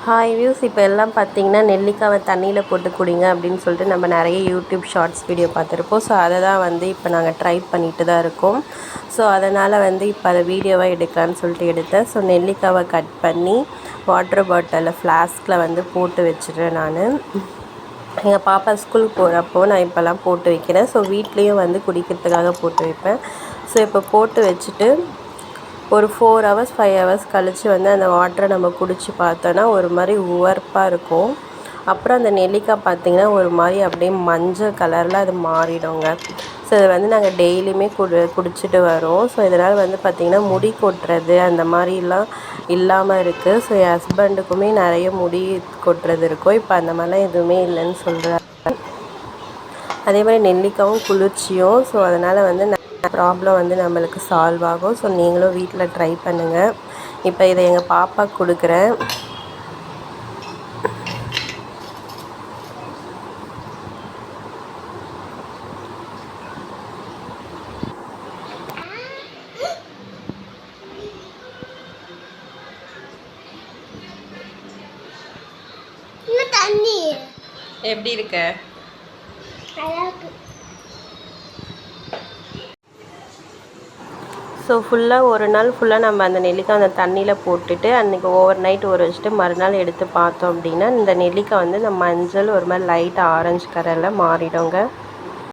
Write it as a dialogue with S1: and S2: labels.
S1: Hi views, இப்போ எல்லாம் பார்த்தீங்கன்னா நெல்லிக்காவை தண்ணியில் போட்டு குடிங்க அப்படின்னு சொல்லிட்டு நம்ம நிறைய யூடியூப் ஷார்ட்ஸ் வீடியோ பார்த்துருப்போம். ஸோ அதை தான் இப்போ நாங்கள் ட்ரை பண்ணிட்டு தான் இருக்கோம். ஸோ அதனால் இப்போ அதை வீடியோவாக எடுக்கலான்னு சொல்லிட்டு எடுத்தேன். ஸோ நெல்லிக்காவை கட் பண்ணி வாட்டர் பாட்டிலில் ஃப்ளாஸ்கில் போட்டு வச்சுட்டேன். நான் எங்கள் பாப்பா ஸ்கூலுக்கு போகிறப்போ நான் இப்போல்லாம் போட்டு வைக்கிறேன். ஸோ வீட்லேயும் குடிக்கிறதுக்காக போட்டு வைப்பேன். ஸோ இப்போ போட்டு வச்சுட்டு ஒரு 4 ஹவர்ஸ் 5 ஹவர்ஸ் கழித்து அந்த வாட்டரை நம்ம குடித்து பார்த்தோன்னா ஒரு மாதிரி உவர்ப்பாக இருக்கும். அப்புறம் அந்த நெல்லிக்காய் பார்த்திங்கன்னா ஒரு மாதிரி அப்படியே மஞ்சள் கலரில் அது மாறிடுங்க. ஸோ இது நாங்கள் டெய்லியுமே குடிச்சிட்டு வரோம். ஸோ இதனால் பார்த்திங்கன்னா முடி கொட்டுறது அந்த மாதிரிலாம் இல்லாமல் இருக்குது. ஸோ என் ஹஸ்பண்டுக்குமே நிறைய முடி கொட்டுறது இருக்கும். இப்போ அந்த மாதிரிலாம் எதுவுமே இல்லைன்னு சொல்கிறாரு. அதே மாதிரி நெல்லிக்காயும் குளிர்ச்சியும். ஸோ அதனால் ப்ராப்ளம் நம்மளுக்கு சால்வ் ஆகும். ஸோ நீங்களும் வீட்டில் ட்ரை பண்ணுங்கள். இப்போ இதை எங்கள் பாப்பாவுக்கு கொடுக்குறேன். எப்படி இருக்க? ஸோ ஒரு நாள் ஃபுல்லாக நம்ம அந்த நெல்லிக்காய் அந்த தண்ணியில் போட்டுட்டு அன்றைக்கி ஓவர் நைட் ஊற வச்சுட்டு மறுநாள் எடுத்து பார்த்தோம் அப்படின்னா இந்த நெல்லிக்காய் இந்த மஞ்சள் ஒரு மாதிரி லைட் ஆரஞ்சு கலரில் மாறிடுங்க.